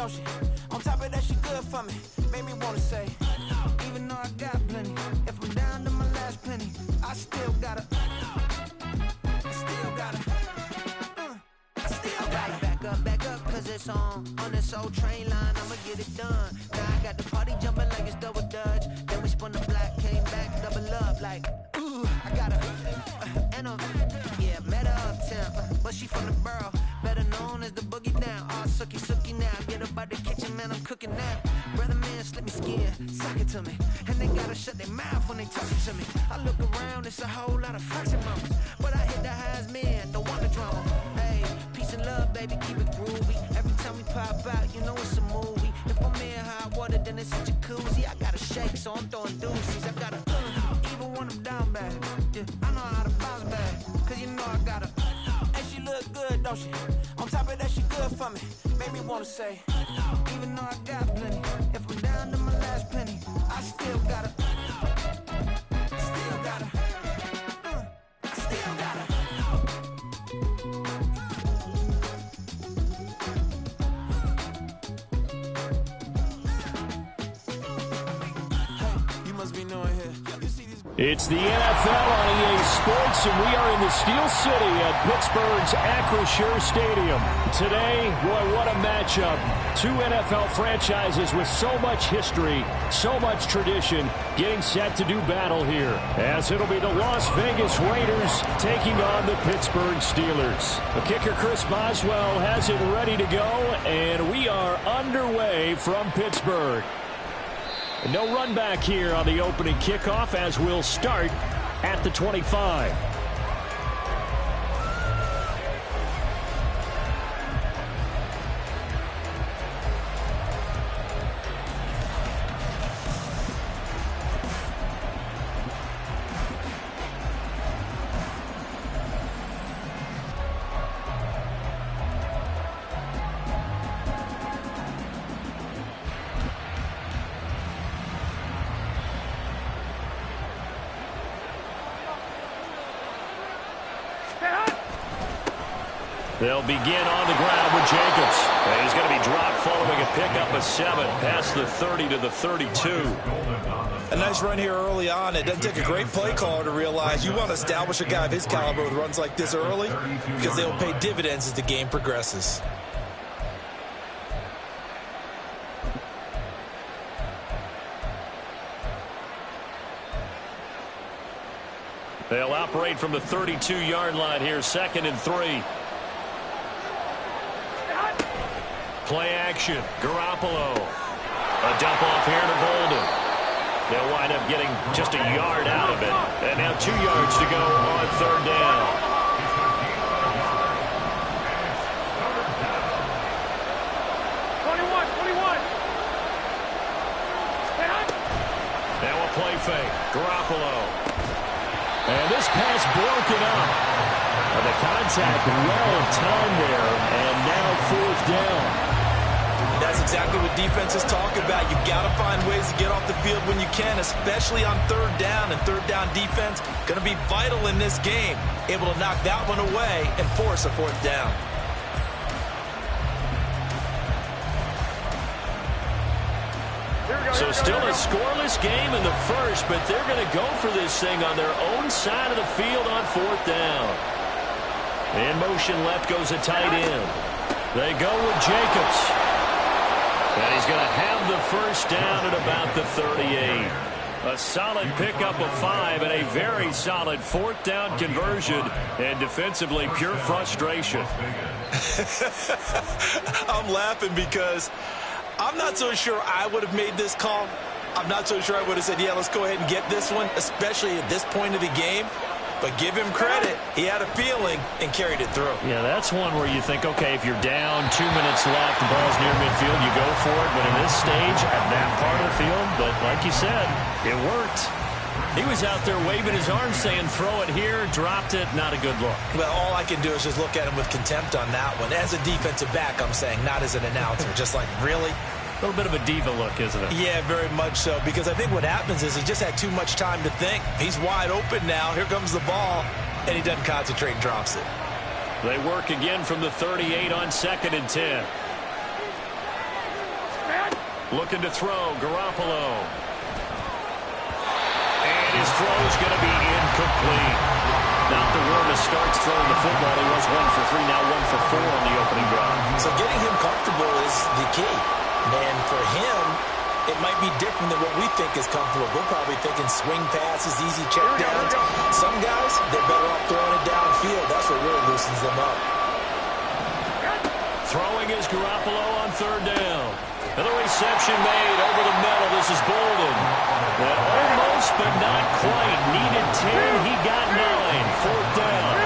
don't she? On top of that, she good for me. Made me wanna say, even though I got plenty, if I'm down to my last penny, I still gotta, back up, cause it's on this old train line, I'ma get it done. Now I got the party jumping like it's double dutch. Then we spun the block, came back, double up, like, ooh, I got her, and yeah, met her uptown, but she from the borough, better known as the boogie down. All sookie now, get up out the kitchen, man, I'm cooking now. Brother man, slip me skin, suck it to me, and they gotta shut their mouth when they talking to me. I look around, it's a whole lot of flexing moments, but I hit the highs, man, don't want the drama. Hey, peace and love, baby, keep it groovy. Every time we pop out, you know it's a movie. If I'm in hot water, then it's a jacuzzi. I gotta shake, so I'm throwing deuces. I gotta, even when I'm down bad, yeah, I know how to bounce back, cause you know I gotta, and she look good, don't she? On top of that, she good for me. Made me wanna say, even though I got plenty, if I'm down to my last penny, I still gotta, still gotta, I still gotta. It's the NFL on EA Sports, and we are in the Steel City at Pittsburgh's Acrisure Stadium. Today, boy, what a matchup. Two NFL franchises with so much history, so much tradition, getting set to do battle here, as it'll be the Las Vegas Raiders taking on the Pittsburgh Steelers. The kicker, Chris Boswell, has it ready to go, and we are underway from Pittsburgh. No run back here on the opening kickoff, as we'll start at the 25. They'll begin on the ground with Jacobs. And he's going to be dropped following a pickup of 7 past the 30 to the 32. A nice run here early on. It doesn't take a great play caller to realize you want to establish a guy of his caliber with runs like this early, because they will pay dividends as the game progresses. They'll operate from the 32-yard line here, 2nd and 3. Play action. Garoppolo. A dump off here to Bolden. They'll wind up getting just a yard out of it. And now 2 yards to go on 3rd down. Now a play fake. Garoppolo. And this pass broken up. And the contact well timed there. And now 4th down. That's exactly what defenses talk about. You've got to find ways to get off the field when you can, especially on 3rd down. And 3rd down defense going to be vital in this game. Able to knock that one away and force a 4th down. So still a scoreless game in the first, but they're going to go for this thing on their own side of the field on 4th down. In motion left goes a tight end. They go with Jacobs. And he's going to have the first down at about the 38. A solid pickup of 5 and a very solid 4th down conversion. And defensively, pure frustration. I'm laughing because I'm not so sure I would have made this call. I'm not so sure I would have said, yeah, let's go ahead and get this one, especially at this point of the game. But give him credit. He had a feeling and carried it through. Yeah, that's one where you think, okay, if you're down, 2 minutes left, the ball's near midfield, you go for it. But in this stage, at that part of the field, but like you said, it worked. He was out there waving his arms saying, throw it here, dropped it, not a good look. Well, all I can do is just look at him with contempt on that one. As a defensive back, I'm saying, not as an announcer. Just like, really? A little bit of a diva look, isn't it? Yeah, very much so. Because I think what happens is he just had too much time to think. He's wide open now. Here comes the ball. And he doesn't concentrate and drops it. They work again from the 38 on 2nd and 10. Looking to throw, Garoppolo. And his throw is going to be incomplete. Not the warmest starts throwing the football. He was 1 for 3, now 1 for 4 on the opening drive. So getting him comfortable is the key. And for him, it might be different than what we think is comfortable. We're probably thinking swing passes, easy checkdowns. Some guys, they're better off throwing it downfield. That's what really loosens them up. Throwing is Garoppolo on third down. And the reception made over the middle. This is Bolden. That almost, but not quite. Needed 10. He got 9. Fourth down.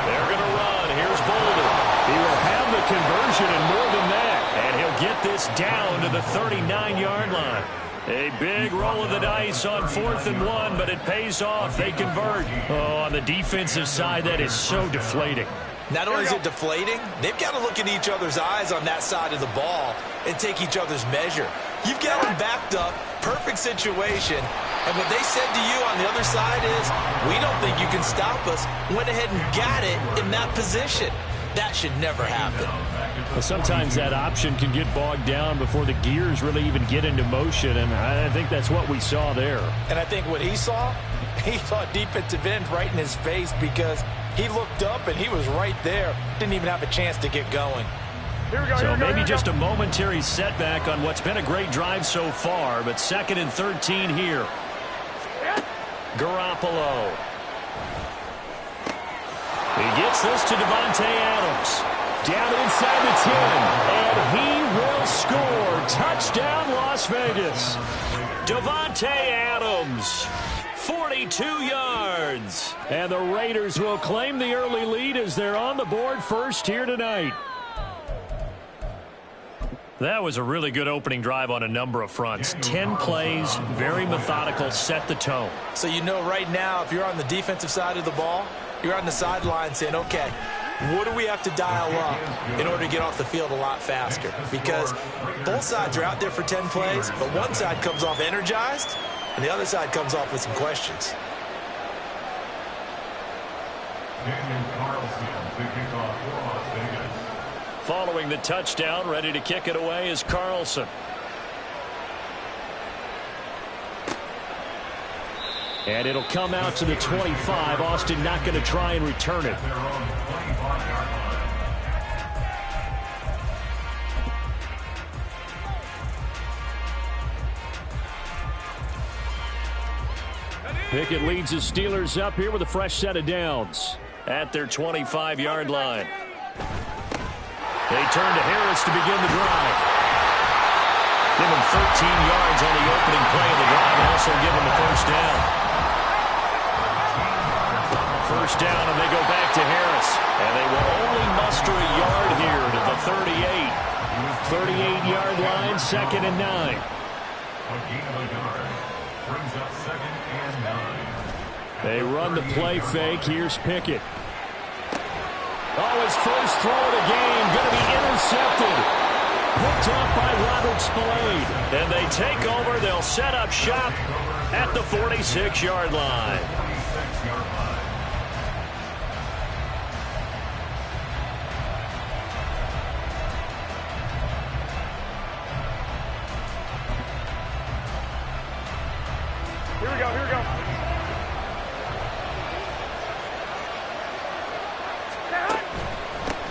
They're going to run. Here's Bolden. He will have the conversion and more than that. And he'll get this down to the 39-yard line. A big roll of the dice on 4th and 1, but it pays off. They convert. Oh, on the defensive side, that is so deflating. Not only is it deflating, they've got to look in each other's eyes on that side of the ball and take each other's measure. You've got them backed up, perfect situation, and what they said to you on the other side is, we don't think you can stop us. Went ahead and got it in that position. That should never happen. Well, sometimes that option can get bogged down before the gears really even get into motion, and I think that's what we saw there. And I think what he saw defensive end right in his face because he looked up and he was right there. Didn't even have a chance to get going. So maybe just a momentary setback on what's been a great drive so far, but 2nd and 13 here. Garoppolo. He gets this to Davante Adams. Down inside the 10, and he will score. Touchdown, Las Vegas. Davante Adams, 42 yards. And the Raiders will claim the early lead as they're on the board first here tonight. That was a really good opening drive on a number of fronts. 10 plays, very methodical, set the tone. So you know right now, if you're on the defensive side of the ball, you're on the sideline saying, okay, what do we have to dial up in order to get off the field a lot faster? Because both sides are out there for 10 plays, but one side comes off energized, and the other side comes off with some questions. Following the touchdown, ready to kick it away is Carlson. And it'll come out to the 25. Austin not going to try and return it. Pickett leads his Steelers up here with a fresh set of downs at their 25-yard line. They turn to Harris to begin the drive. Give him 13 yards on the opening play of the drive and also give him the first down. First down, and they go back to Harris. And they will only muster a yard here to the 38. 38-yard line, 2nd and 9. They run the play fake. Here's Pickett. Oh, his first throw of the game going to be intercepted. Picked off by Robert Spillane. And they take over. They'll set up shop at the 46-yard line. Here we go.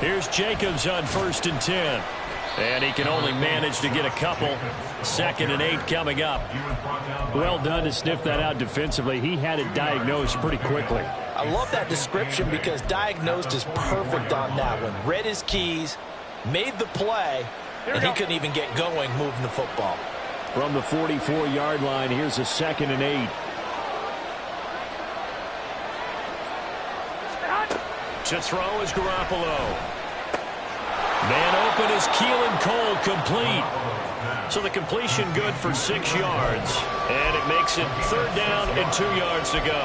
Here's Jacobs on 1st and 10. And he can only manage to get a couple. 2nd and 8 coming up. Well done to sniff that out defensively. He had it diagnosed pretty quickly. I love that description because diagnosed is perfect on that one. Read his keys, made the play, and he couldn't even get going moving the football. From the 44-yard line, here's a 2nd and 8. To throw is Garoppolo. Man open is Keelan Cole, complete. So the completion good for 6 yards. And it makes it 3rd down and 2 yards to go.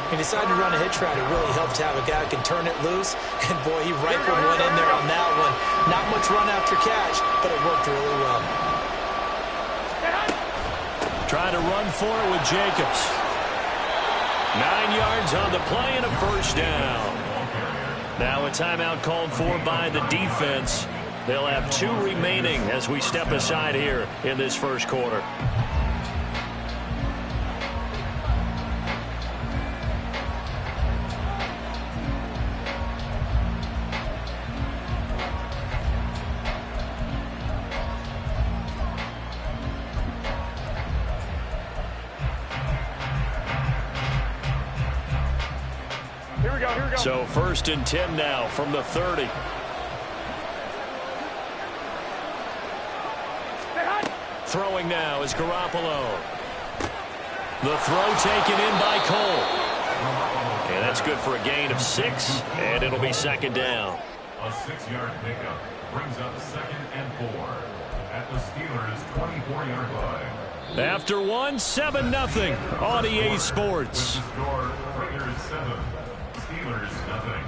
He decided to run a hitch route. It really helped to have a guy who can turn it loose. And, boy, he rifled one in there on that one. Not much run after catch, but it worked really well. Trying to run for it with Jacobs. 9 yards on the play and a first down. Now a timeout called for by the defense. They'll have 2 remaining as we step aside here in this first quarter. Here we go. So 1st and 10 now from the 30. Throwing now is Garoppolo. The throw taken in by Cole. And that's good for a gain of 6, and it'll be 2nd down. A 6-yard pickup brings up 2nd and 4 at the Steelers' 24-yard line. After 1, 7-0 on EA Sports. Score, Raiders 7, Steelers nothing.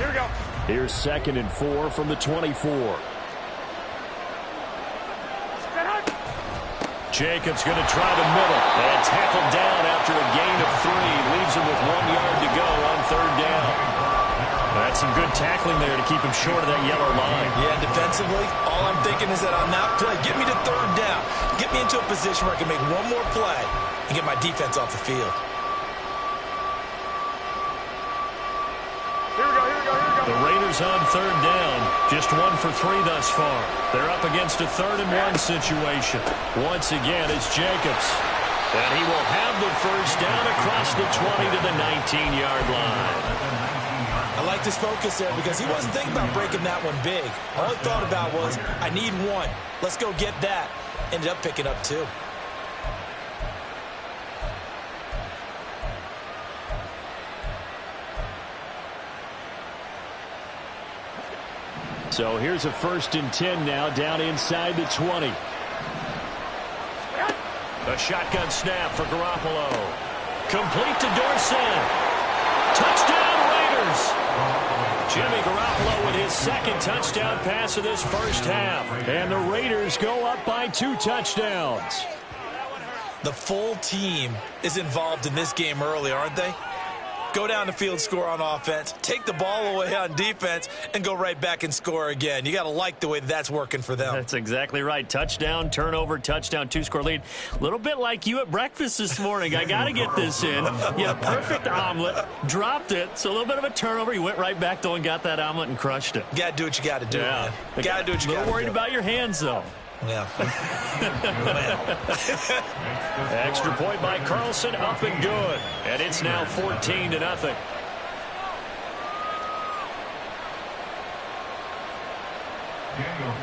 Here we go. Here's 2nd and 4 from the 24. Jacobs going to try the middle and tackled down after a gain of 3. Leaves him with 1 yard to go on 3rd down. That's some good tackling there to keep him short of that yellow line. Yeah, defensively, all I'm thinking is that on that play, get me to 3rd down. Get me into a position where I can make one more play and get my defense off the field. The Raiders on 3rd down. Just 1 for 3 thus far. They're up against a 3rd and 1 situation. Once again, it's Jacobs. And he will have the 1st down across the 20 to the 19-yard line. I like this focus there because he wasn't thinking about breaking that one big. All he thought about was, I need 1. Let's go get that. Ended up picking up 2. So here's a 1st and 10 now down inside the 20. A shotgun snap for Garoppolo. Complete to Dorsett. Touchdown Raiders. Jimmy Garoppolo with his 2nd touchdown pass of this first half. And the Raiders go up by 2 touchdowns. The full team is involved in this game early, aren't they? Go down the field, score on offense, take the ball away on defense, and go right back and score again. You got to like the way that's working for them. That's exactly right. Touchdown, turnover, touchdown, 2-score lead. A little bit like you at breakfast this morning. I got to get this in. Yeah, perfect omelet, dropped it, so a little bit of a turnover. You went right back, though, and got that omelet and crushed it. You got to do what you got to do, man. You got to do what you got to do. A little worried about your hands, though. Yeah. Extra point by Carlson, up and good. And it's now 14-0. Daniel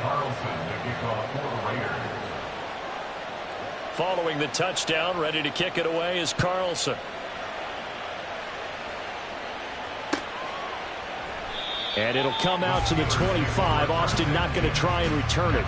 Carlson, the kickoff for the Raiders. Following the touchdown, ready to kick it away is Carlson. And it'll come out to the 25. Austin not going to try and return it.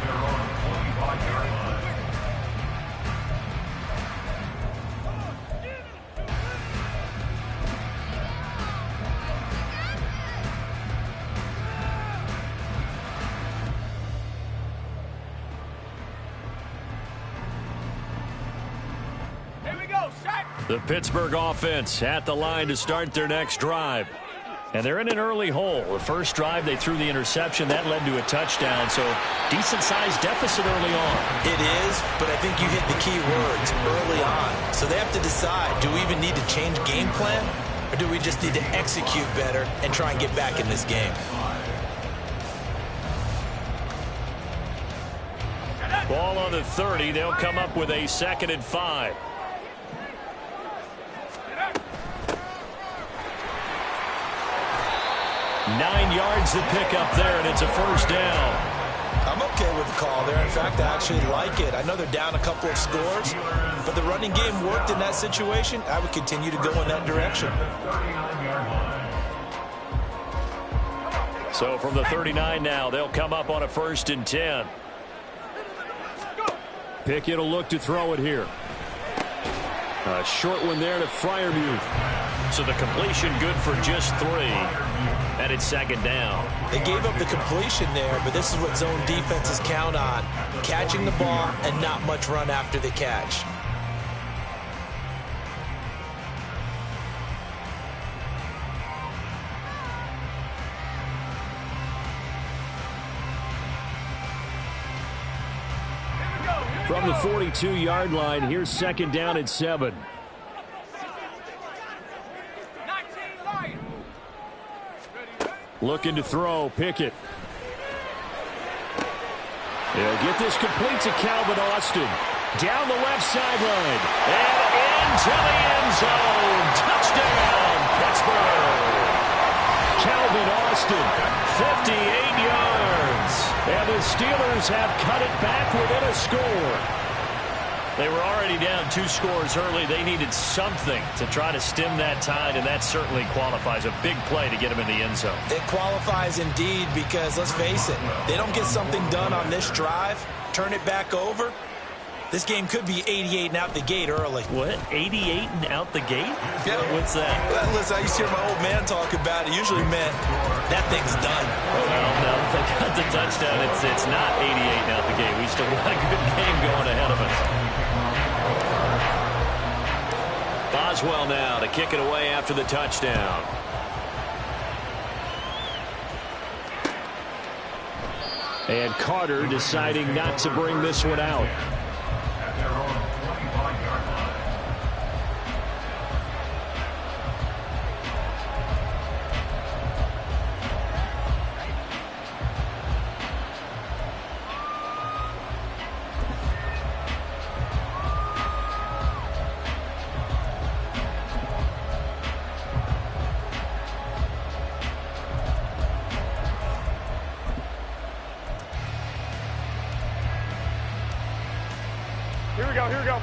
The Pittsburgh offense at the line to start their next drive. And they're in an early hole. The first drive, they threw the interception. That led to a touchdown, so decent-sized deficit early on. It is, but I think you hit the key words early on. So they have to decide, do we even need to change game plan, or do we just need to execute better and try and get back in this game? Ball on the 30. They'll come up with a 2nd and 5. Nine yards to pick up there, and it's a first down. I'm okay with the call there. In fact, I actually like it. I know they're down a couple of scores, but the running game worked in that situation. I would continue to go in that direction. So from the 39 now, they'll come up on a 1st and 10. Pickett will look to throw it here. A short one there to Freiermuth. So the completion good for just 3. And it's second down. They gave up the completion there, but this is what zone defenses count on. Catching the ball and not much run after the catch. From the 42-yard line, here's second down and 7. Looking to throw, Pickett. He'll get this complete to Calvin Austin. Down the left sideline. And into the end zone. Touchdown, Pittsburgh. Calvin Austin, 58 yards. And the Steelers have cut it back within a score. They were already down 2 scores early. They needed something to try to stem that tide, and that certainly qualifies. A big play to get them in the end zone. It qualifies indeed because, let's face it, they don't get something done on this drive, turn it back over. This game could be 88 and out the gate early. What? 88 and out the gate? Yeah. What's that? Well, listen, I used to hear my old man talk about it. Usually meant that thing's done. Well, no, they got the touchdown. It's not 88 and out the gate. We still got a good game going ahead of us. Boswell now to kick it away after the touchdown. And Carter deciding not to bring this one out.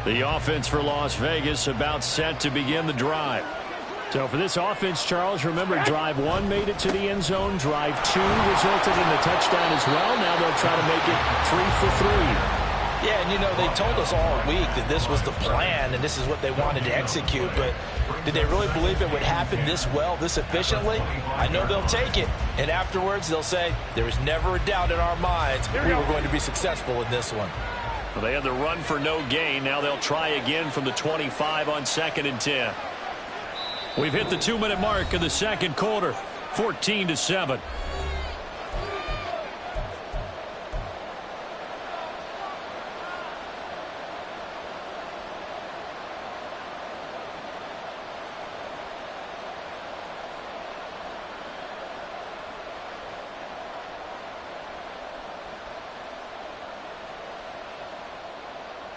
The offense for Las Vegas about set to begin the drive. So for this offense, Charles, remember drive 1 made it to the end zone. Drive 2 resulted in a touchdown as well. Now they'll try to make it 3 for 3. Yeah, and you know, they told us all week that this was the plan and this is what they wanted to execute. But did they really believe it would happen this well, this efficiently? I know they'll take it. And afterwards, they'll say, there was never a doubt in our minds we were going to be successful in this one. Well, they had the run for no gain. Now they'll try again from the 25 on 2nd and 10. We've hit the 2-minute mark of the second quarter, 14-7.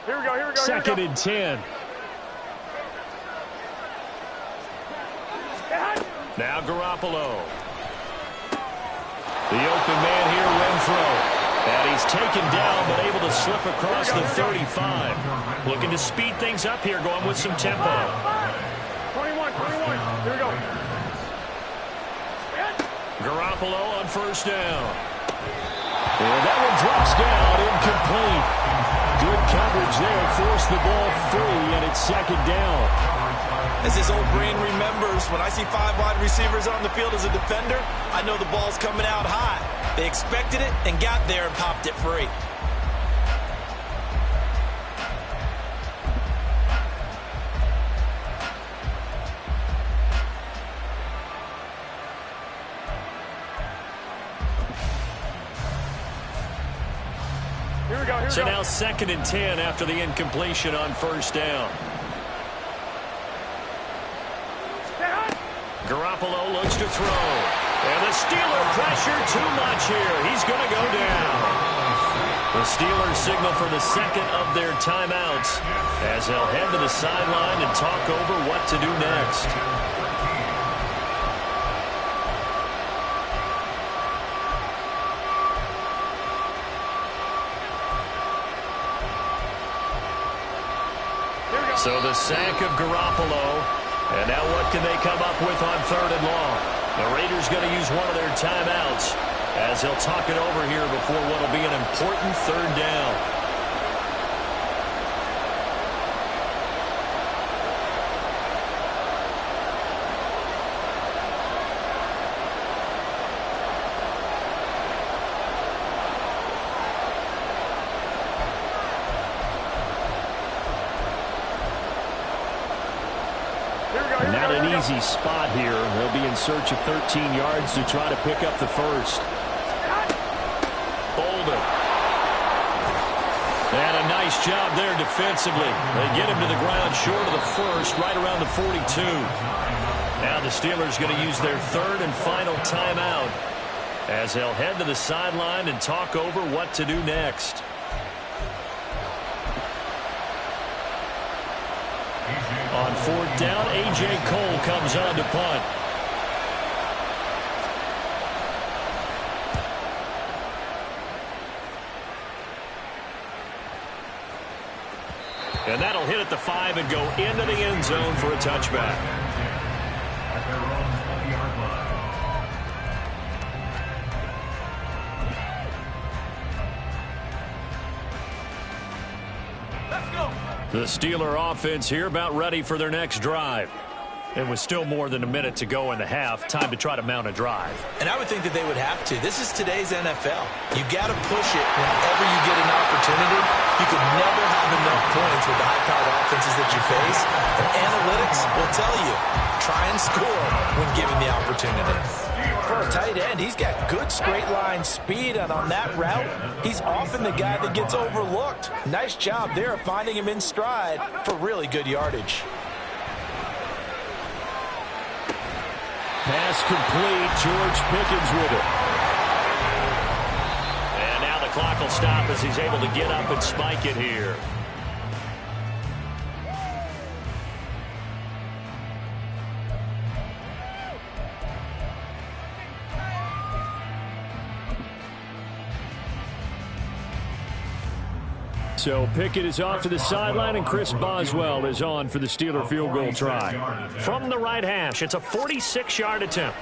Here we go. 2nd and 10. Now Garoppolo. The open man here, Renfro. And he's taken down, but able to slip across the 35. Looking to speed things up here, going with some tempo. 21. Here we go. Garoppolo on 1st down. And that one drops down, incomplete. Good coverage there, forced the ball free, and it's 2nd down. As his old brain remembers, when I see 5 wide receivers on the field as a defender, I know the ball's coming out high. They expected it and got there and popped it free. So now 2nd and 10 after the incompletion on 1st down. Garoppolo looks to throw. And the Steeler pressure too much here. He's going to go down. The Steelers signal for the 2nd of their timeouts as they'll head to the sideline and talk over what to do next. So the sack of Garoppolo. And now what can they come up with on 3rd and long? The Raiders going to use one of their timeouts as they'll talk it over here before what will be an important 3rd down. Not an easy spot here. They'll be in search of 13 yards to try to pick up the first. Bolden. And a nice job there defensively. They get him to the ground short of the first, right around the 42. Now the Steelers going to use their third and final timeout as they'll head to the sideline and talk over what to do next. On fourth down, A.J. Cole comes on to punt. And that'll hit at the 5 and go into the end zone for a touchback. At their own 20-yard line. Let's go. The Steeler offense here about ready for their next drive. And with still more than a minute to go in the half, time to try to mount a drive. And I would think that they would have to. This is today's NFL. You got to push it whenever you get an opportunity. You could never have enough points with the high-powered offenses that you face. And analytics will tell you, try and score when given the opportunity. For a tight end, he's got good straight-line speed, and on that route, he's often the guy that gets overlooked. Nice job there of finding him in stride for really good yardage. Pass complete. George Pickens with it. And now the clock will stop as he's able to get up and spike it here. So Pickett is off to the sideline, and Chris Boswell is on for the Steeler field goal try. From the right hash, it's a 46-yard attempt.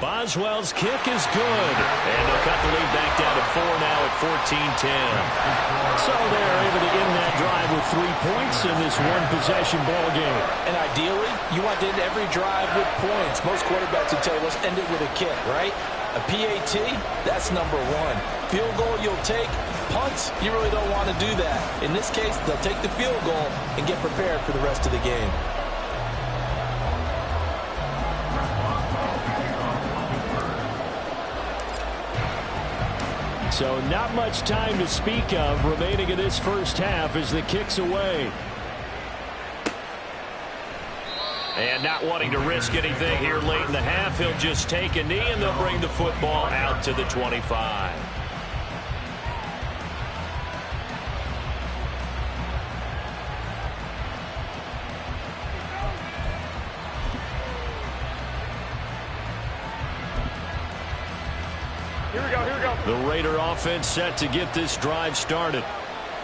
Boswell's kick is good. And they'll cut the lead back down to 4 now at 14-10. So they're able to end that drive with 3 points in this one-possession ball game. And ideally, you want to end every drive with points. Most quarterbacks would tell you, let's end it with a kick, right? A PAT, that's number one. Field goal you'll take. Punts, you really don't want to do that. In this case, they'll take the field goal and get prepared for the rest of the game. So not much time to speak of remaining in this first half as the kick's away. And not wanting to risk anything here late in the half, he'll just take a knee and they'll bring the football out to the 25. Here we go, here we go. The Raider offense set to get this drive started.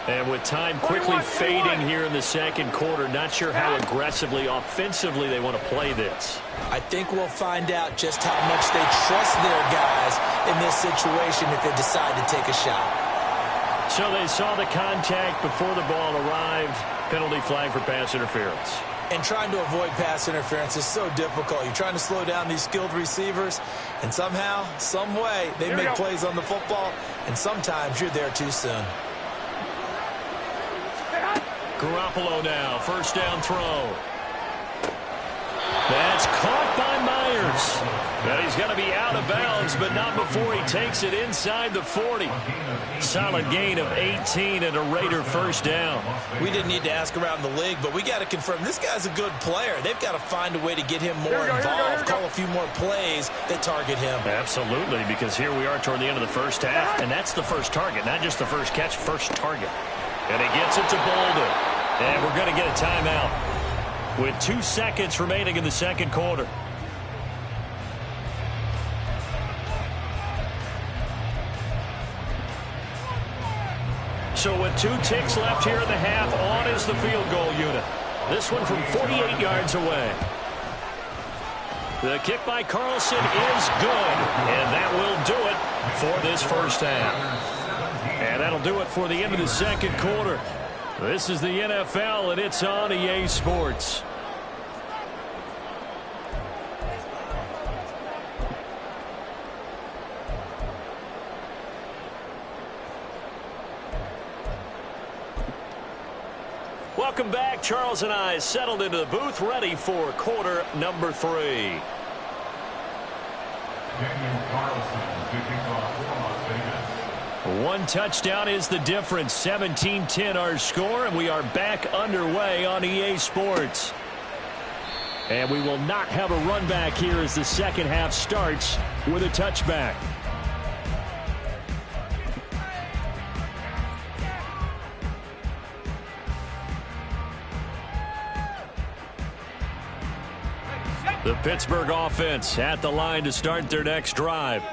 And with time quickly fading here in the second quarter, not sure how aggressively, offensively they want to play this. I think we'll find out just how much they trust their guys in this situation if they decide to take a shot. So they saw the contact before the ball arrived. Penalty flag for pass interference. And trying to avoid pass interference is so difficult. You're trying to slow down these skilled receivers, and somehow, some way, they make plays on the football, and sometimes you're there too soon. Garoppolo now, first down throw. That's caught by Myers. But he's going to be out of bounds, but not before he takes it inside the 40. Solid gain of 18 and a Raider first down. We didn't need to ask around the league, but we got to confirm this guy's a good player. They've got to find a way to get him more involved, call a few more plays that target him. Absolutely, because here we are toward the end of the first half, and that's the first target, not just the first catch, first target. And he gets it to Bolden. And we're going to get a timeout with 2 seconds remaining in the second quarter. So with 2 ticks left here in the half, on is the field goal unit. This one from 48 yards away. The kick by Carlson is good, and that will do it for this first half. And that'll do it for the end of the second quarter. This is the NFL, and it's on EA Sports. Welcome back. Charles and I settled into the booth, ready for quarter number 3. Daniel Carlson to kick off for Las Vegas. One touchdown is the difference. 17-10 our score, and we are back underway on EA Sports. And we will not have a run back here as the second half starts with a touchback. The Pittsburgh offense at the line to start their next drive.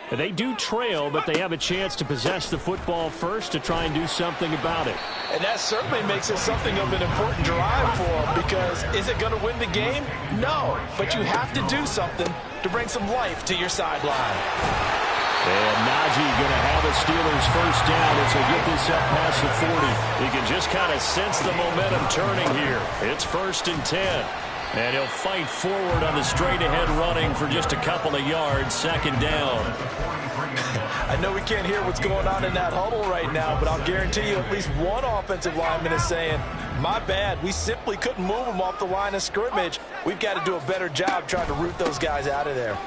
They do trail, but they have a chance to possess the football first to try and do something about it. And that certainly makes it something of an important drive for them, because is it going to win the game? No, but you have to do something to bring some life to your sideline. And Najee going to have a Steelers first down as they get this up past the 40. You can just kind of sense the momentum turning here. It's 1st and 10. And he'll fight forward on the straight-ahead running for just a couple of yards, 2nd down. I know we can't hear what's going on in that huddle right now, but I'll guarantee you at least one offensive lineman is saying, my bad, we simply couldn't move them off the line of scrimmage. We've got to do a better job trying to root those guys out of there.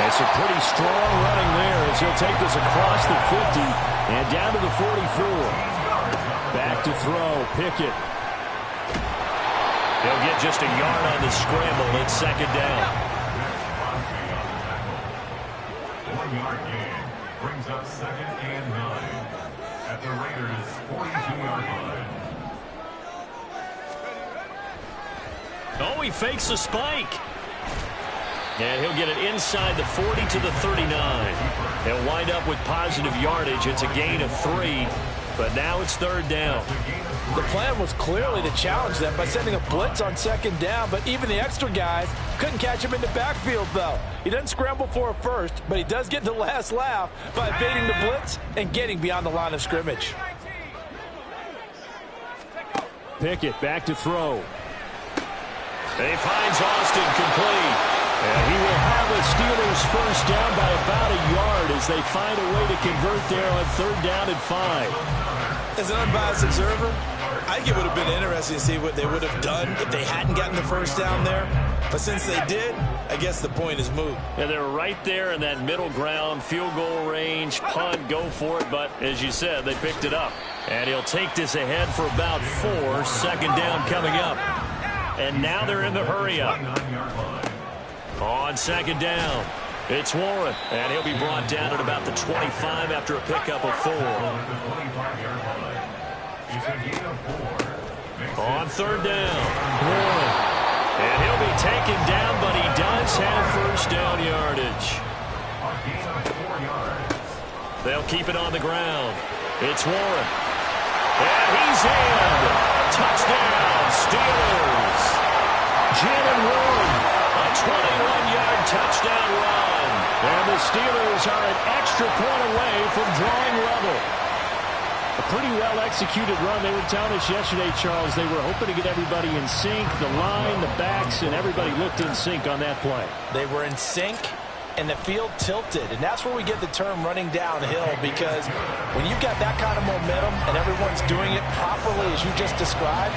It's a pretty strong running there as he'll take this across the 50 and down to the 44. Back to throw, Pickett. He'll get just a yard on the scramble. It's 2nd down. 1-yard gain brings up 2nd and 9 at the Raiders' 42-yard line. Oh, he fakes the spike. And he'll get it inside the 40 to the 39. He'll wind up with positive yardage. It's a gain of 3, but now it's 3rd down. The plan was clearly to challenge them by sending a blitz on 2nd down, but even the extra guys couldn't catch him in the backfield, though. He doesn't scramble for a first, but he does get the last laugh by evading the blitz and getting beyond the line of scrimmage. Pickett back to throw. He finds Austin complete. And he will have a Steelers first down by about a yard as they find a way to convert there on 3rd down and 5. As an unbiased observer, I think it would have been interesting to see what they would have done if they hadn't gotten the first down there. But since they did, I guess the point is moot. And they're right there in that middle ground, field goal range, punt, go for it. But as you said, they picked it up. And he'll take this ahead for about 4. 2nd down coming up. And now they're in the hurry-up. On 2nd down, it's Warren, and he'll be brought down at about the 25 after a pickup of 4. On 3rd down, Warren, and he'll be taken down, but he does have first down yardage. They'll keep it on the ground. It's Warren, and he's in. Touchdown, Steelers. Jalen Warren. A 21-yard touchdown run. And the Steelers are an extra point away from drawing level. A pretty well-executed run. They were telling us yesterday, Charles, they were hoping to get everybody in sync, the line, the backs, and everybody looked in sync on that play. They were in sync, and the field tilted. And that's where we get the term running downhill, because when you've got that kind of momentum and everyone's doing it properly as you just described,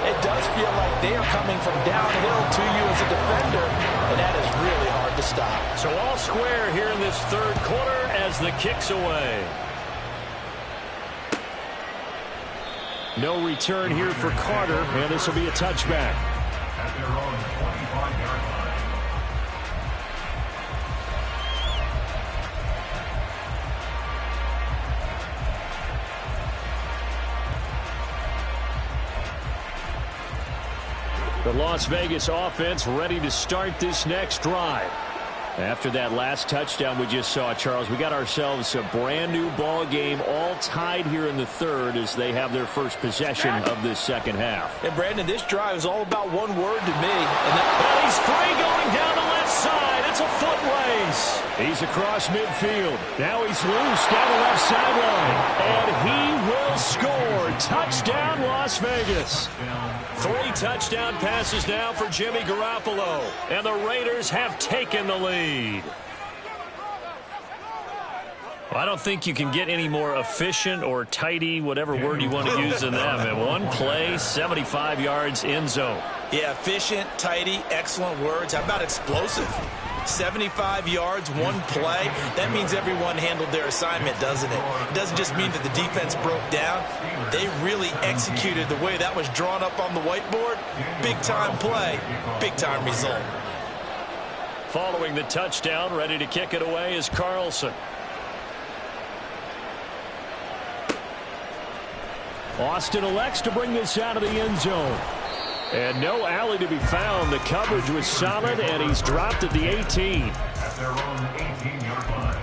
it does feel like they are coming from downhill to you as a defender, and that is really hard to stop. So all square here in this 3rd quarter as the kick's away. No return here for Carter, and this will be a touchback. At their own 25-yard line. The Las Vegas offense ready to start this next drive. After that last touchdown we just saw, Charles, we got ourselves a brand new ball game, all tied here in the 3rd as they have their first possession of this 2nd half. And Brandon, this drive is all about one word to me. And he's free going down the left side. It's a foot race. He's across midfield. Now he's loose down the left sideline. And he will score. Touchdown, Las Vegas. 3 touchdown passes now for Jimmy Garoppolo. And the Raiders have taken the lead. I don't think you can get any more efficient or tidy, whatever word you want to use in that. Man, one play, 75 yards, end zone. Yeah, efficient, tidy, excellent words. How about explosive? 75 yards, one play. That means everyone handled their assignment, doesn't it? It doesn't just mean that the defense broke down. They really executed the way that was drawn up on the whiteboard. Big-time play, big-time result. Following the touchdown, ready to kick it away is Carlson. Austin elects to bring this out of the end zone. And no alley to be found. The coverage was solid, and he's dropped at the 18. At their own 18-yard line.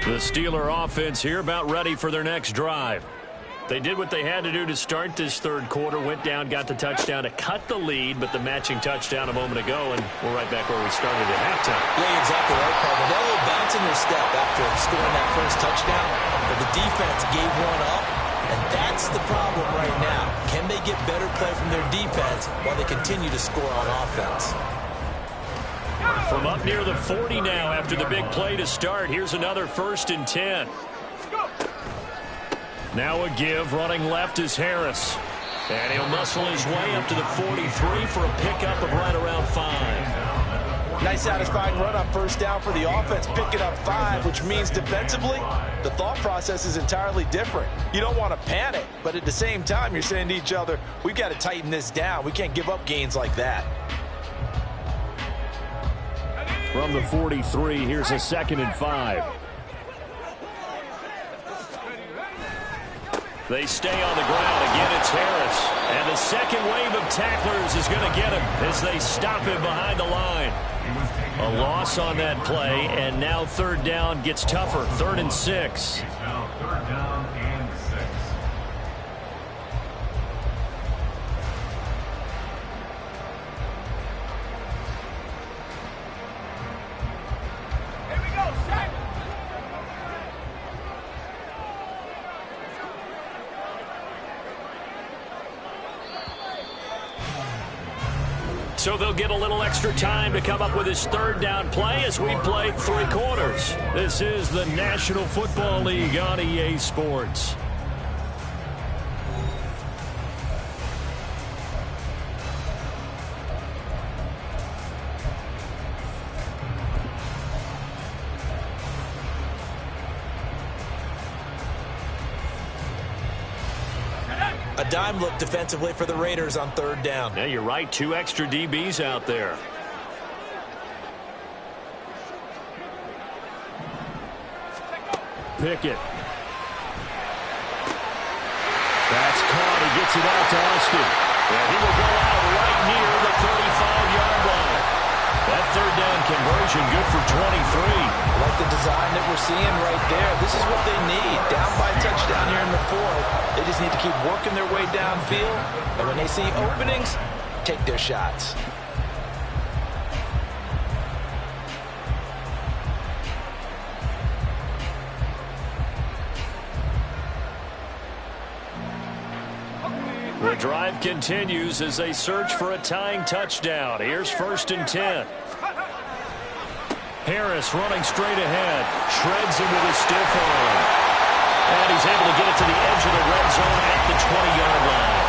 The Steeler offense here about ready for their next drive. They did what they had to do to start this third quarter, went down, got the touchdown to cut the lead, but the matching touchdown a moment ago, and we're right back where we started at halftime. Yeah, you're exactly right, partner. They're a little bounce in their step after scoring that first touchdown, but the defense gave one up, and that's the problem right now. Can they get better play from their defense while they continue to score on offense? From up near the 40 now after the big play to start, here's another 1st and 10. Now a give, running left is Harris. And he'll muscle his way up to the 43 for a pickup of right around 5. Nice satisfying run on first down for the offense, picking up 5, which means defensively, the thought process is entirely different. You don't want to panic, but at the same time, you're saying to each other, we've got to tighten this down. We can't give up gains like that. From the 43, here's a 2nd and 5. They stay on the ground. Again, it's Harris. And the second wave of tacklers is going to get him as they stop him behind the line. A loss on that play, and now 3rd down gets tougher. 3rd and 6. It's now 3rd down and 6. So they'll get a little extra time to come up with his 3rd down play as we played 3 quarters. This is the National Football League on EA Sports. A dime look defensively for the Raiders on 3rd down. Yeah, you're right. 2 extra DBs out there. Pickett. That's caught. He gets it out to Austin. And he will go out right near the 35-yard line. That 3rd down conversion good for 23. Like the design that we're seeing right there. This is what they need. Down by a touchdown here in the 4th. They just need to keep working their way downfield. And when they see openings, take their shots. The drive continues as they search for a tying touchdown. Here's 1st and 10. Harris running straight ahead. Shreds him with his stiff arm. And he's able to get it to the edge of the red zone at the 20-yard line.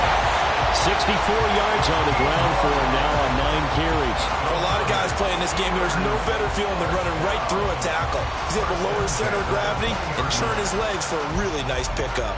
64 yards on the ground for him now on 9 carries. For a lot of guys playing this game, there's no better feeling than running right through a tackle. He's able to lower his center of gravity and churn his legs for a really nice pickup.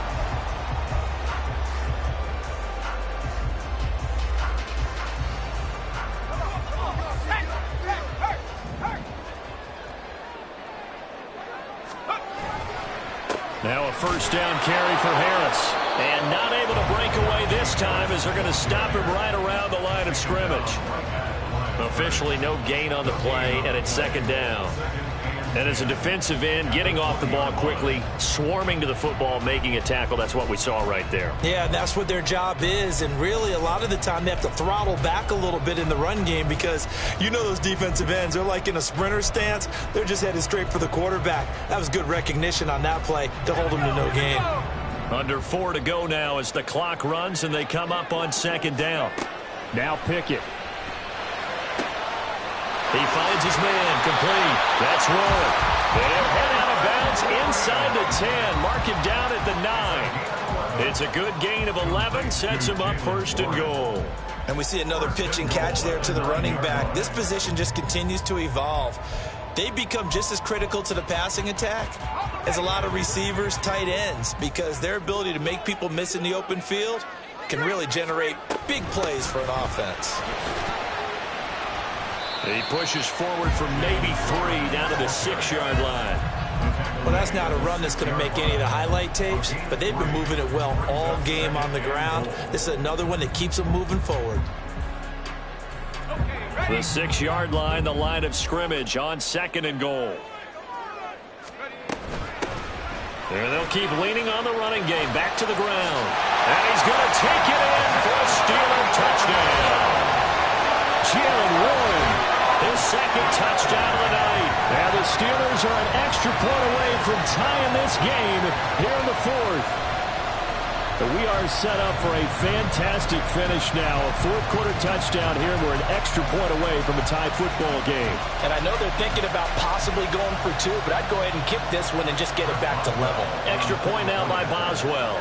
Now a 1st down carry for Harris. And not able to break away this time as they're going to stop him right around the line of scrimmage. Officially no gain on the play, and it's 2nd down. And as a defensive end, getting off the ball quickly, swarming to the football, making a tackle, that's what we saw right there. Yeah, that's what their job is, and really a lot of the time they have to throttle back a little bit in the run game because you know those defensive ends, they're like in a sprinter stance. They're just headed straight for the quarterback. That was good recognition on that play to hold him to no gain. Under 4 to go now as the clock runs and they come up on second down. Now Pickett. He finds his man, complete. That's one. They'll head out of bounds inside the 10. Mark him down at the 9. It's a good gain of 11. Sets him up first and goal. And we see another pitch and catch there to the running back. This position just continues to evolve. They become just as critical to the passing attack as a lot of receivers, tight ends, because their ability to make people miss in the open field can really generate big plays for an offense. He pushes forward for maybe 3 down to the 6-yard line. Well, that's not a run that's going to make any of the highlight tapes, but they've been moving it well all game on the ground. This is another one that keeps them moving forward. The 6-yard line, the line of scrimmage on second and goal. And they'll keep leaning on the running game. Back to the ground. And he's going to take it in for a Steeler touchdown. Jalen Warren, his second touchdown of the night. And the Steelers are an extra point away from tying this game here in the 4th. We are set up for a fantastic finish now. A fourth-quarter touchdown here, and we're an extra point away from a tie football game. And I know they're thinking about possibly going for 2, but I'd go ahead and kick this one and just get it back to level. Extra point now by Boswell.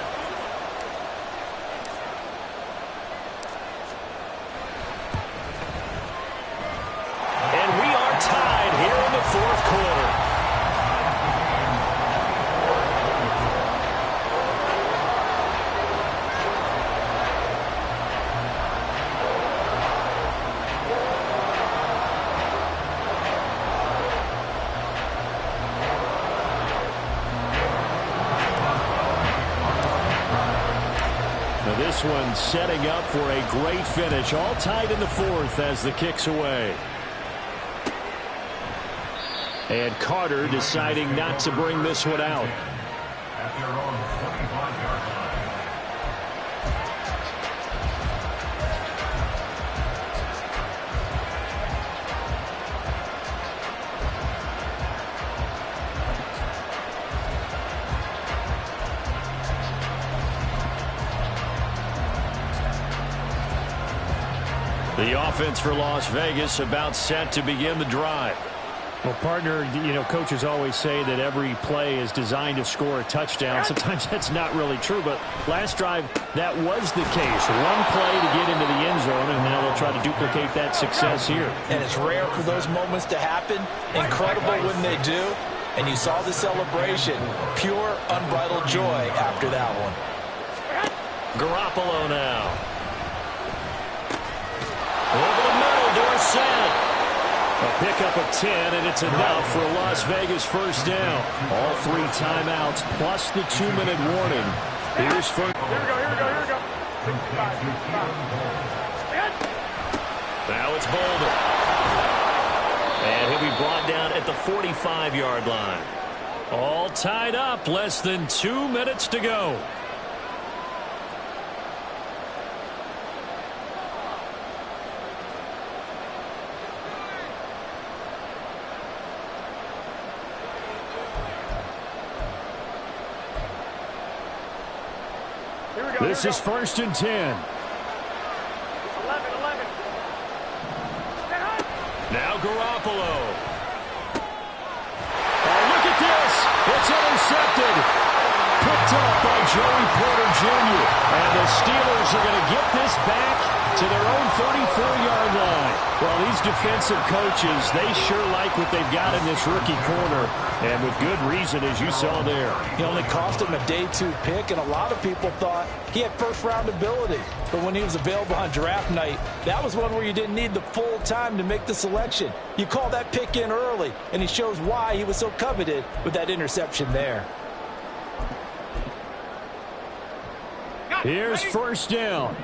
And we are tied here in the 4th quarter. This one setting up for a great finish. All tied in the 4th as the kick's away. And Carter deciding not to bring this one out. At their own 25-yard line. The offense for Las Vegas about set to begin the drive. Well, partner, you know, coaches always say that every play is designed to score a touchdown. Sometimes that's not really true, but last drive, that was the case. One play to get into the end zone, and now they'll try to duplicate that success here. And it's rare for those moments to happen. Incredible when they do. And you saw the celebration. Pure, unbridled joy after that one. Garoppolo now. Over the middle, Dorsett. A pickup of 10, and it's enough for a Las Vegas first down. All 3 timeouts plus the 2-minute warning. Here's first. Here we go. Now it's Bolden. And he'll be brought down at the 45-yard line. All tied up, less than 2 minutes to go. This is 1st and 10. 11. Now Garoppolo. Oh, look at this. It's intercepted. Picked up by Joey Porter Jr. And the Steelers are going to get this back to their own 34-yard line. Well, these defensive coaches, they sure like what they've got in this rookie corner. And with good reason, as you saw there. He only cost him a day 2 pick, and a lot of people thought he had first-round ability. But when he was available on draft night, that was one where you didn't need the full time to make the selection. You call that pick in early, and he shows why he was so coveted with that interception there. Here's first down.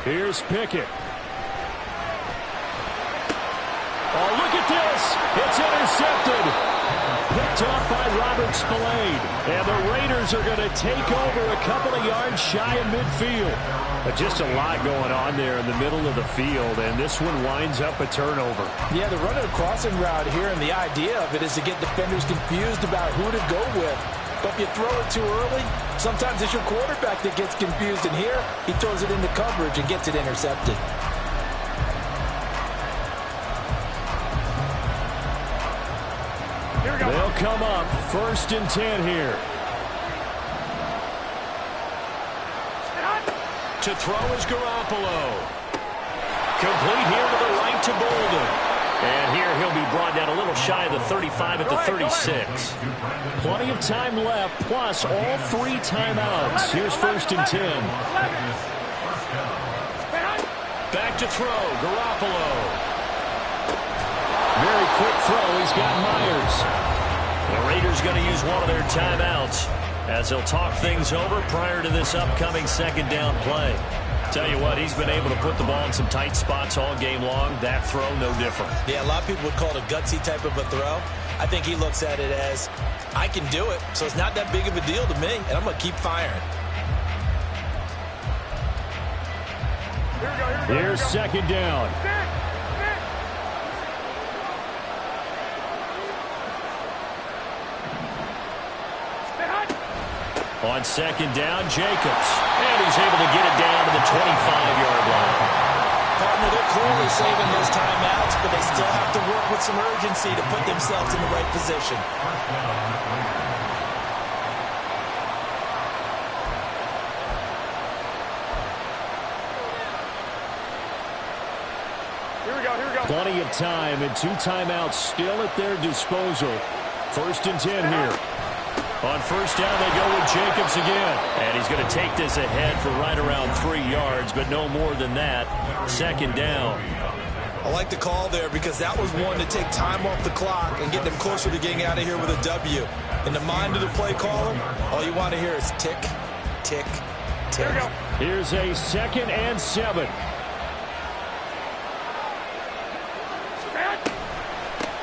Here's Pickett. Oh, look at this. It's intercepted. Picked picked up by Robert Spillane. And the Raiders are going to take over a couple of yards shy of midfield. But just a lot going on there in the middle of the field, and this one winds up a turnover. Yeah, they're running a crossing route here, and the idea of it is to get defenders confused about who to go with. But if you throw it too early, sometimes it's your quarterback that gets confused, and here he throws it into coverage and gets it intercepted. Here we go. They'll come up 1st and 10 here. To throw is Garoppolo. Complete here to the right to Bolden. And here he'll be brought down a little shy of the 35 at the 36. Plenty of time left, plus all 3 timeouts. Here's 1st and 10. Back to throw, Garoppolo. Very quick throw, he's got Myers. The Raiders going to use one of their timeouts as they'll talk things over prior to this upcoming 2nd down play. Tell you what, he's been able to put the ball in some tight spots all game long. That throw, no different. Yeah, a lot of people would call it a gutsy type of a throw. I think he looks at it as, I can do it, so it's not that big of a deal to me, and I'm going to keep firing. Here's 2nd down. On 2nd down, Jacobs. And he's able to get it down to the 25-yard line. Partner, they're clearly saving those timeouts, but they still have to work with some urgency to put themselves in the right position. Here we go. Plenty of time and 2 timeouts still at their disposal. 1st and 10 here. On 1st down, they go with Jacobs again. And he's going to take this ahead for right around 3 yards, but no more than that. 2nd down. I like the call there because that was one to take time off the clock and get them closer to getting out of here with a W. In the mind of the play caller, all you want to hear is tick, tick, tick. Here we go. Here's a 2nd and 7.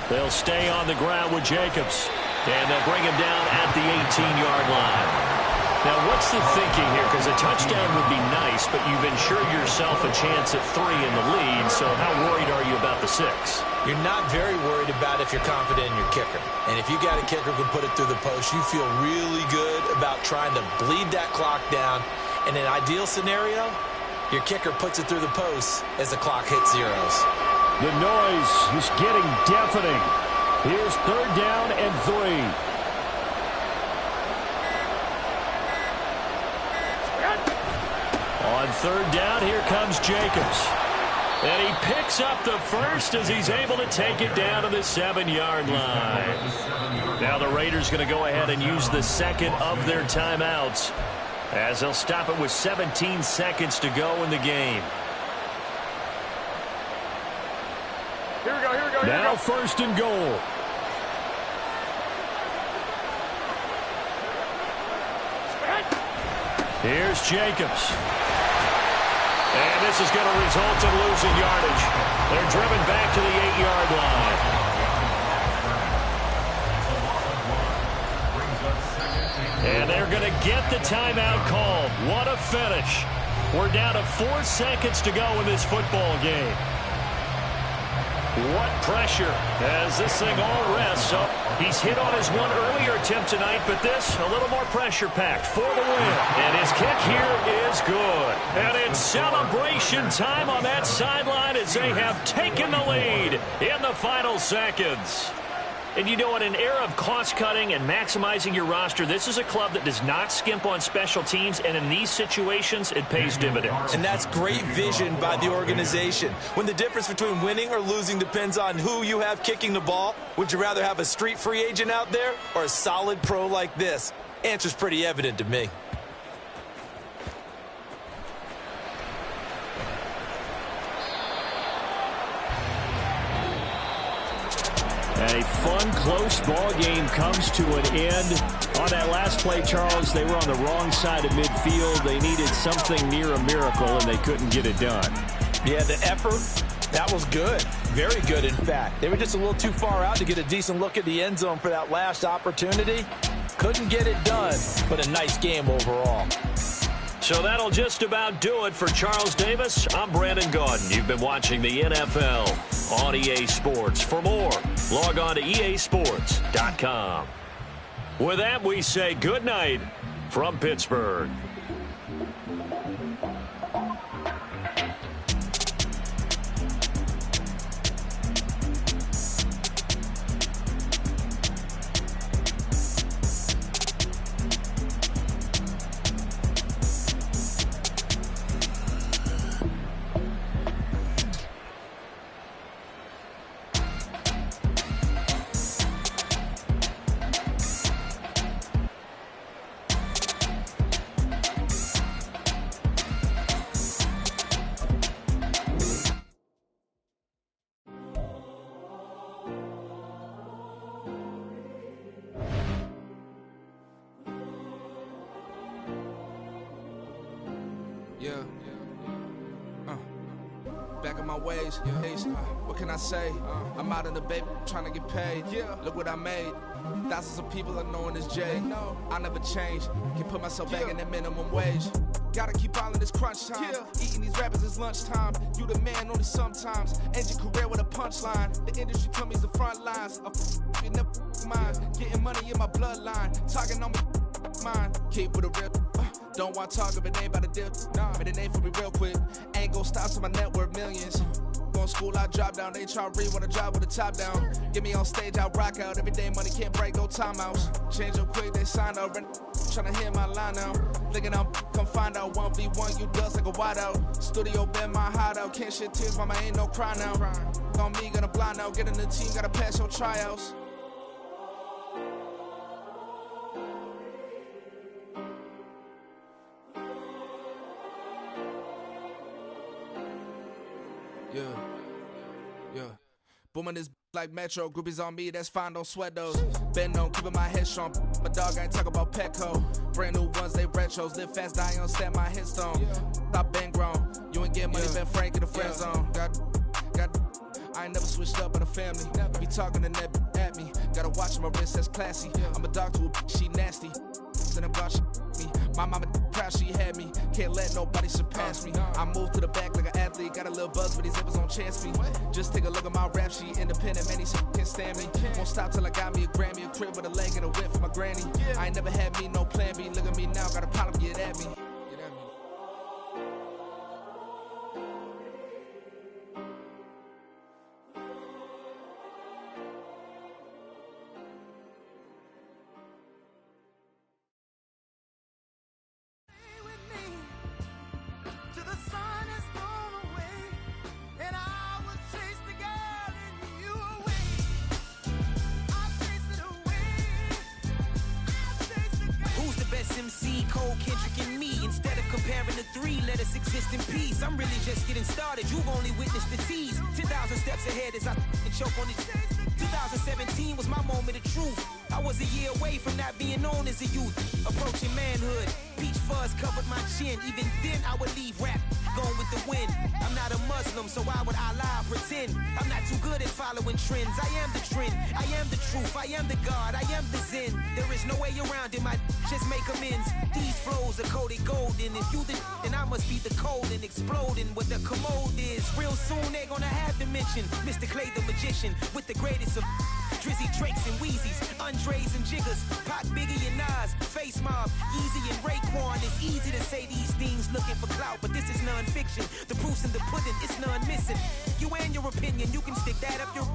They'll stay on the ground with Jacobs. And they'll bring him down at the 18-yard line. Now, what's the thinking here? Because a touchdown would be nice, but you've ensured yourself a chance at 3 in the lead, so how worried are you about the 6? You're not very worried about if you're confident in your kicker. And if you got a kicker who can put it through the post, you feel really good about trying to bleed that clock down. In an ideal scenario, your kicker puts it through the post as the clock hits zeros. The noise is getting deafening. Here's 3rd down and 3. On 3rd down, here comes Jacobs. And he picks up the first as he's able to take it down to the 7-yard line. Now the Raiders going to go ahead and use the 2nd of their timeouts as they'll stop it with 17 seconds to go in the game. Here we go. Now 1st and goal. Here's Jacobs. And this is going to result in losing yardage. They're driven back to the 8-yard line. And they're going to get the timeout called. What a finish. We're down to 4 seconds to go in this football game. What pressure as this thing all rests. So he's hit on his one earlier attempt tonight, but this a little more pressure-packed for the win. And his kick here is good. And it's celebration time on that sideline as they have taken the lead in the final seconds. And you know, in an era of cost-cutting and maximizing your roster, this is a club that does not skimp on special teams, and in these situations, it pays dividends. And that's great vision by the organization. When the difference between winning or losing depends on who you have kicking the ball, would you rather have a street free agent out there or a solid pro like this? Answer's pretty evident to me. A fun, close ball game comes to an end. On that last play, Charles, they were on the wrong side of midfield. They needed something near a miracle, and they couldn't get it done. Yeah, the effort That was good. Very good, in fact. They were just a little too far out to get a decent look at the end zone for that last opportunity. Couldn't get it done, but a nice game overall. So that'll just about do it for Charles Davis. I'm Brandon Gaudin. You've been watching the NFL on EA Sports. For more, log on to easports.com. With that, we say good night from Pittsburgh. Back in my ways, what can I say? I'm out in the baby trying to get paid. Look what I made. Thousands of people are knowing this J. I never change. Can put myself back in that minimum wage. Gotta keep all in this crunch time. Eating these rappers is lunchtime. You the man only sometimes. End your career with a punchline. The industry told me it's the front lines. You never mind. Getting money in my bloodline. Talking on me mine. Keep with a real. Don't want to talk if it ain't about a dip. Made a name for me real quick. Ain't gon' stop till my net worth millions. Going school, I drop down. They try to read when I drop with the top down. Get me on stage, I rock out. Every day money can't break, no timeouts. Change up quick, they sign up. Tryna hear my line now. Thinking I'm come find out 1v1, you dust like a wideout. Studio been my hideout. Can't shed tears, mama ain't no cry now. On me, gonna blind out. Get in the team, gotta pass your tryouts. Yeah. Booming this like Metro. Groupies on me, that's fine, don't sweat those. Been on, keeping my head strong. My dog ain't talk about Petco. Brand new ones, they retros. Live fast, die on, stand my headstone. Stop been grown. You ain't get money, been Frank in the friend zone. Got. I ain't never switched up in a family. Be talking to that at me. Gotta watch my wrist, that's classy. I'm a dog to a she nasty. And I'm God, she me. My mama proud she had me. Can't let nobody surpass me. I moved to the back like an athlete. Got a little buzz, but these zippers on chance me. Just take a look at my rap sheet. Independent, man, these can't stand me. Won't stop till I got me a Grammy, a crib with a leg and a whip for my granny. I ain't never had me no plan B. Look at me now, got a problem, get at me. I'm really just getting started. You've only witnessed the tease. 10,000 steps ahead as I choke on these. 2017 was my moment of truth. I was a year away from not being known as a youth. Approaching manhood. Peach fuzz covered my chin. Even then I would leave rap going with the wind. I'm not a Muslim, so why would I lie or pretend? I'm not too good at following trends. I am the trend. I am the truth. I am the God. I am the Zen. There is no way around it. My just make amends. These flows are coated golden. If you the then I must be the cold and exploding what the commode is. Real soon they're gonna have to mention Mr. Clay the magician with the greatest of Drizzy Drakes and Wheezies, Andres and Jiggers, Pac, Biggie and Nas, Face Mob, Easy and Raekwon. It's easy to say these things looking for clout, but this is non-fiction. The proof's in the pudding, it's none missing. You and your opinion, you can stick that up your.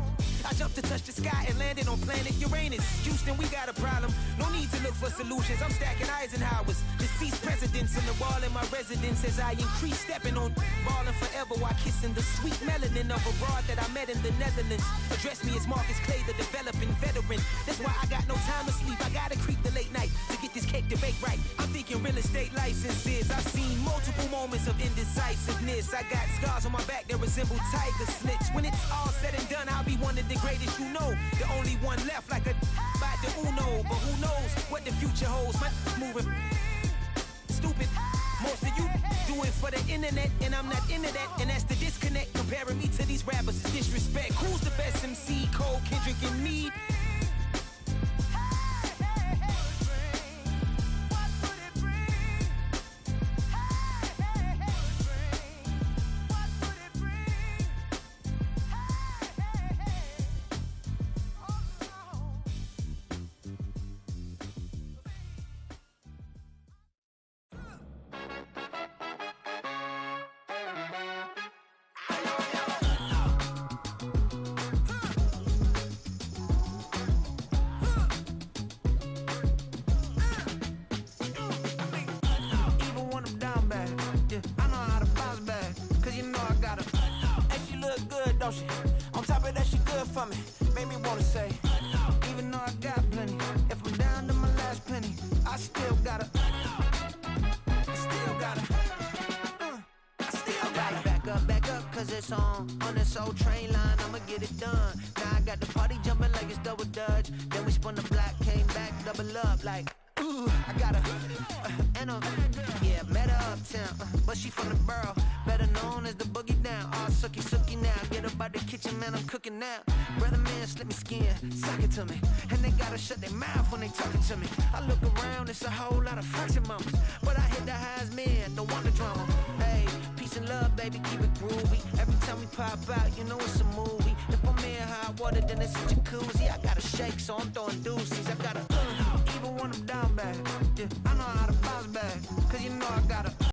I jumped to touch the sky and landed on planet Uranus. Houston, we got a problem. No need to look for solutions. I'm stacking Eisenhowers. Deceased presidents in the wall in my residence as I increase stepping on balling forever while kissing the sweet melanin of a broad that I met in the Netherlands. Address me as Marcus Clay, the developing veteran. That's why I got no time to sleep. I gotta creep the late night to get this cake to bake right. I'm thinking real estate licenses. I've seen multiple moments of indecisiveness. I got scars on my back that resemble tiger slits. When it's all said and done, I'll be one of the greatest you know. The only one left like a by the Uno. But who knows what the future holds. My moving stupid. Most of you do it for the internet, and I'm not into that. And that's the disconnect compared Comparing me to these rappers is disrespect. Who's the best MC? Cole, Kendrick, and me? Don't she? On top of that, she good for me. Made me wanna say, even though I got plenty, if I'm down to my last penny, I still gotta, I still gotta back up, cause it's on this old train line, I'ma get it done. Now I got the party jumping like it's double dutch. Then we spun the block, came back, double up like, ooh, I got yeah, met her uptown, but she from the borough, better known as the boogie down. All sookie now, get up out the kitchen, man, I'm cooking now. Brother man, slip me skin, suck it to me, and they gotta shut their mouth when they talking to me. I look around, it's a whole lot of fraction mamas, but I hit the highs, man, don't want the drama. Hey, peace and love, baby, keep it groovy. Every time we pop out, you know it's a movie. If I'm in hot water, then it's a jacuzzi. I gotta shake, so I'm throwing deuces. I gotta